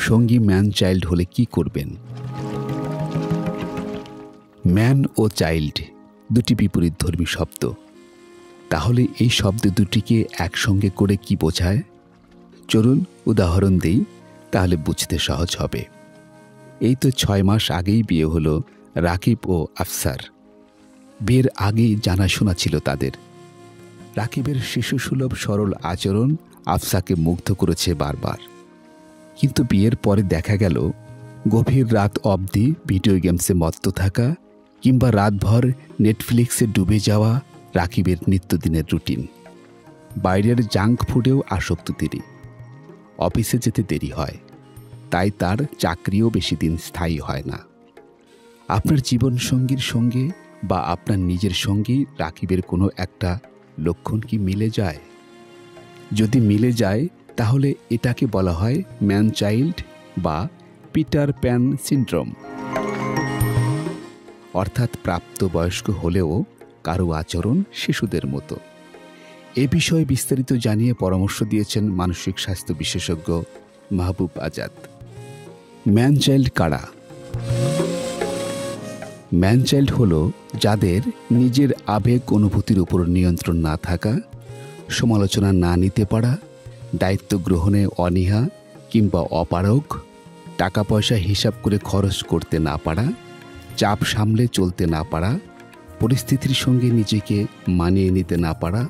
সঙ্গী man child হলে কি করবেন? ম্যান ও চাইল্ড দুটি বিপরীতধর্মী শব্দ। তাহলে এই শব্দ দুটিকে একসঙ্গে করে কি বোঝায়? চলুন উদাহরণ দেই, তাহলে বুঝতে সহজ হবে। এই তো 6 মাস আগেই বিয়ে হলো রাকিব ও আফসার। বিয়ের আগেই জানাশোনা ছিল তাদের। রাকিবের শিশুসুলভ সরল আচরণ আফসাকে মুগ্ধ করেছে বারবার। কিন্তু বিয়ের পরে দেখা গেল গভীর রাত অবধি ভিডিও গেমসে মত্ত থাকা কিংবা রাতভর নেটফ্লিক্সে ডুবে যাওয়া রাকিবের নিত্যদিনের রুটিন। বাইরের জাঙ্ক ফুডেও আসক্ত তিনি। অফিসে যেতে দেরি হয়, তাই তার চাকরিও বেশি দিন স্থায়ী হয় না। আপনার জীবনসঙ্গীর সঙ্গে বা আপনার নিজের সঙ্গী রাকিবের কোনো একটা লক্ষণ কি মিলে যায়? যদি মিলে যায় তাহলে এটাকে বলা হয় ম্যান চাইল্ড বা পিটার প্যান সিনড্রোম। অর্থাৎ প্রাপ্তবয়স্ক হলেও কারো আচরণ শিশুদের মতো। এ বিষয়ে বিস্তারিত জানিয়ে পরামর্শ দিয়েছেন মানসিক স্বাস্থ্য বিশেষজ্ঞ মাহবুব আজাদ। ম্যান চাইল্ড কারা? ম্যান চাইল্ড হল যাদের নিজের আবেগ অনুভূতির উপর নিয়ন্ত্রণ না থাকা, সমালোচনা না নিতে পারা, দায়িত্ব গ্রহণে অনীহা কিংবা অপারগ, টাকা পয়সা হিসাব করে খরচ করতে না পারা, চাপ সামলে চলতে না পারা, পরিস্থিতির সঙ্গে নিজেকে মানিয়ে নিতে না পারা,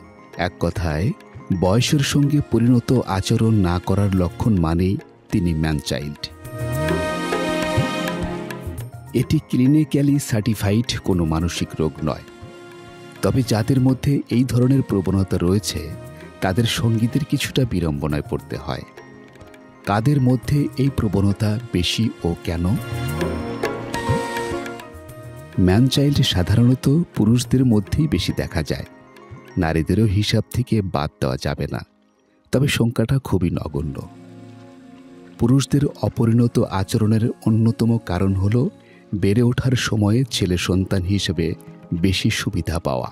এক কথায় বয়সের সঙ্গে পরিণত আচরণ না করার লক্ষণ মানেই তিনি ম্যান চাইল্ড। এটি ক্লিনিক্যালি সার্টিফাইড কোনো মানসিক রোগ নয়। তবে যাদের মধ্যে এই ধরনের প্রবণতা রয়েছে তাদের সঙ্গীদের কিছুটা বিড়ম্বনায় পড়তে হয়। কাদের মধ্যে এই প্রবণতা বেশি ও কেন? ম্যান চাইল্ড সাধারণত পুরুষদের মধ্যেই বেশি দেখা যায়। নারীদেরও হিসাব থেকে বাদ দেওয়া যাবে না, তবে সংখ্যাটা খুবই নগণ্য। পুরুষদের অপরিণত আচরণের অন্যতম কারণ হল বেড়ে ওঠার সময়ে ছেলে সন্তান হিসেবে বেশি সুবিধা পাওয়া।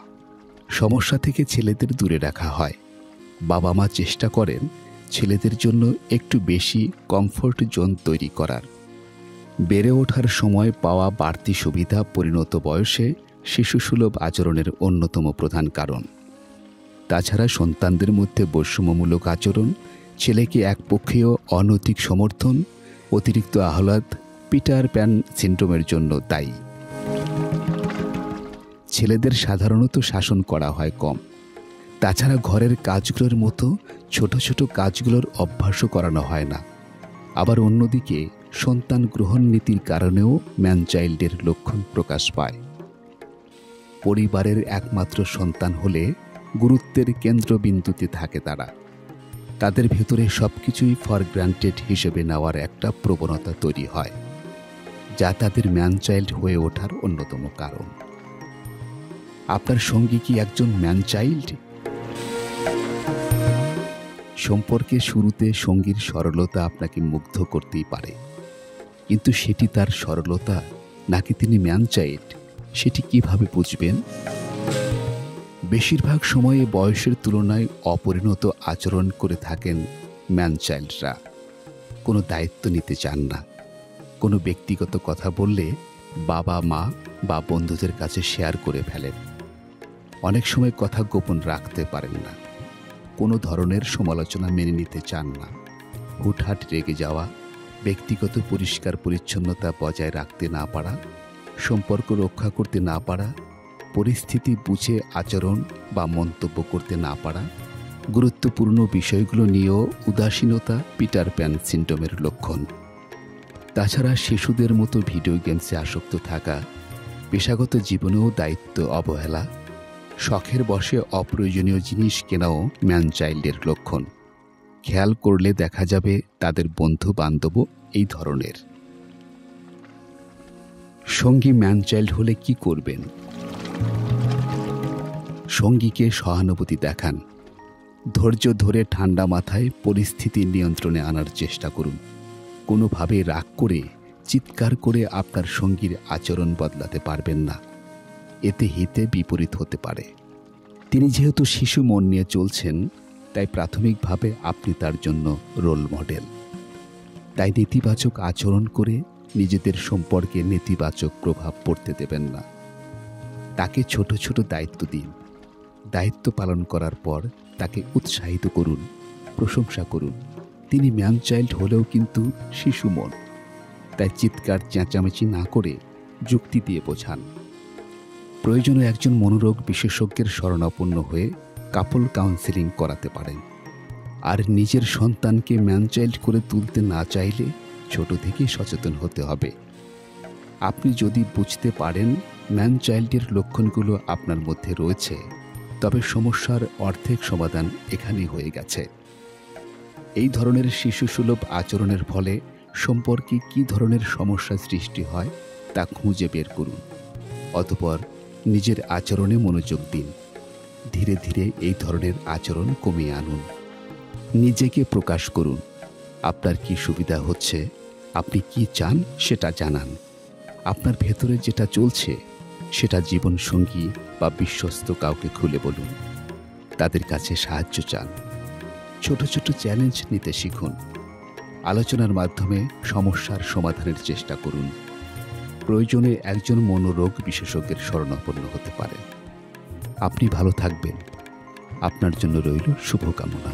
সমস্যা থেকে ছেলেদের দূরে রাখা হয়। বাবা মা চেষ্টা করেন ছেলেদের জন্য একটু বেশি কমফোর্ট জোন তৈরি করার। বেড়ে ওঠার সময় পাওয়া বাড়তি সুবিধা পরিণত বয়সে শিশুসুলভ আচরণের অন্যতম প্রধান কারণ। তাছাড়া সন্তানদের মধ্যে বৈষম্যমূলক আচরণ, ছেলেকে একপক্ষীয় অনৈতিক সমর্থন, অতিরিক্ত আহ্লাদ পিটার প্যান সিনড্রোমের জন্য দায়ী। ছেলেদের সাধারণত শাসন করা হয় কম। তাছাড়া ঘরের কাজগুলোর মতো ছোট ছোট কাজগুলোর অভ্যাসও করানো হয় না। আবার অন্যদিকে সন্তান গ্রহণ নীতির কারণেও ম্যান চাইল্ডের লক্ষণ প্রকাশ পায়। পরিবারের একমাত্র সন্তান হলে গুরুত্বের কেন্দ্রবিন্দুতে থাকে তারা। তাদের ভেতরে সবকিছুই ফর গ্রান্টেড হিসেবে নেওয়ার একটা প্রবণতা তৈরি হয়, যা তাদের ম্যান চাইল্ড হয়ে ওঠার অন্যতম কারণ। আপনার সঙ্গী কি একজন ম্যান চাইল্ড? সম্পর্কের শুরুতে সঙ্গীর সরলতা আপনাকে মুগ্ধ করতেই পারে, কিন্তু সেটি তার সরলতা নাকি তিনি ম্যান চাইল্ড, সেটি কিভাবে বুঝবেন? বেশিরভাগ সময়ে বয়সের তুলনায় অপরিণত আচরণ করে থাকেন ম্যান চাইল্ডরা। কোনো দায়িত্ব নিতে চান না। কোনো ব্যক্তিগত কথা বললে বাবা মা বা বন্ধুদের কাছে শেয়ার করে ফেলেন। অনেক সময় কথা গোপন রাখতে পারেন না। কোনো ধরনের সমালোচনা মেনে নিতে চান না। হুটহাট রেগে যাওয়া, ব্যক্তিগত পরিষ্কার পরিচ্ছন্নতা বজায় রাখতে না পারা, সম্পর্ক রক্ষা করতে না পারা, পরিস্থিতি বুঝে আচরণ বা মন্তব্য করতে না পারা, গুরুত্বপূর্ণ বিষয়গুলো নিয়েও উদাসীনতা পিটার প্যান সিনড্রোমের লক্ষণ। তাছাড়া শিশুদের মতো ভিডিও গেমসে আসক্ত থাকা, পেশাগত জীবনেও দায়িত্ব অবহেলা, শখের বশে অপ্রয়োজনীয় জিনিস কেনাও ম্যান চাইল্ডের লক্ষণ। খেয়াল করলে দেখা যাবে তাদের বন্ধু বান্ধবও এই ধরনের। সঙ্গী ম্যান চাইল্ড হলে কি করবেন? সঙ্গীকে সহানুভূতি দেখান। ধৈর্য ধরে ঠান্ডা মাথায় পরিস্থিতি নিয়ন্ত্রণে আনার চেষ্টা করুন। কোনোভাবে রাগ করে চিৎকার করে আপনার সঙ্গীর আচরণ বদলাতে পারবেন না। এতে হিতে বিপরীত হতে পারে। তিনি যেহেতু শিশু মন নিয়ে চলছেন, তাই প্রাথমিকভাবে আপনি তার জন্য রোল মডেল। তাই নেতিবাচক আচরণ করে নিজেদের সম্পর্কে নেতিবাচক প্রভাব পড়তে দেবেন না। তাকে ছোট ছোট দায়িত্ব দিন। দায়িত্ব পালন করার পর তাকে উৎসাহিত করুন, প্রশংসা করুন। তিনি ম্যান চাইল্ড হলেও কিন্তু শিশু মন, তাই চিৎকার চেঁচামেচি না করে যুক্তি দিয়ে বোঝান। প্রয়োজনে একজন মনোরোগ বিশেষজ্ঞের শরণাপন্ন হয়ে কাপল কাউন্সেলিং করাতে পারেন। আর নিজের সন্তানকে ম্যান চাইল্ড করে তুলতে না চাইলে ছোট থেকেই সচেতন হতে হবে। আপনি যদি বুঝতে পারেন ম্যান চাইল্ডের লক্ষণগুলো আপনার মধ্যে রয়েছে, তবে সমস্যার অর্ধেক সমাধান এখানেই হয়ে গেছে। এই ধরনের শিশুসুলভ আচরণের ফলে সম্পর্কে কী ধরনের সমস্যা সৃষ্টি হয় তা খুঁজে বের করুন। অতঃপর নিজের আচরণে মনোযোগ দিন। ধীরে ধীরে এই ধরনের আচরণ কমিয়ে আনুন। নিজেকে প্রকাশ করুন। আপনার কি সুবিধা হচ্ছে, আপনি কি চান সেটা জানান। আপনার ভেতরে যেটা চলছে সেটা জীবনসঙ্গী বা বিশ্বস্ত কাউকে খুলে বলুন। তাদের কাছে সাহায্য চান। ছোট ছোট চ্যালেঞ্জ নিতে শিখুন। আলোচনার মাধ্যমে সমস্যার সমাধানের চেষ্টা করুন। প্রয়োজনে একজন মনোরোগ বিশেষজ্ঞের শরণাপন্ন হতে পারে। আপনি ভালো থাকবেন। আপনার জন্য রইল শুভকামনা।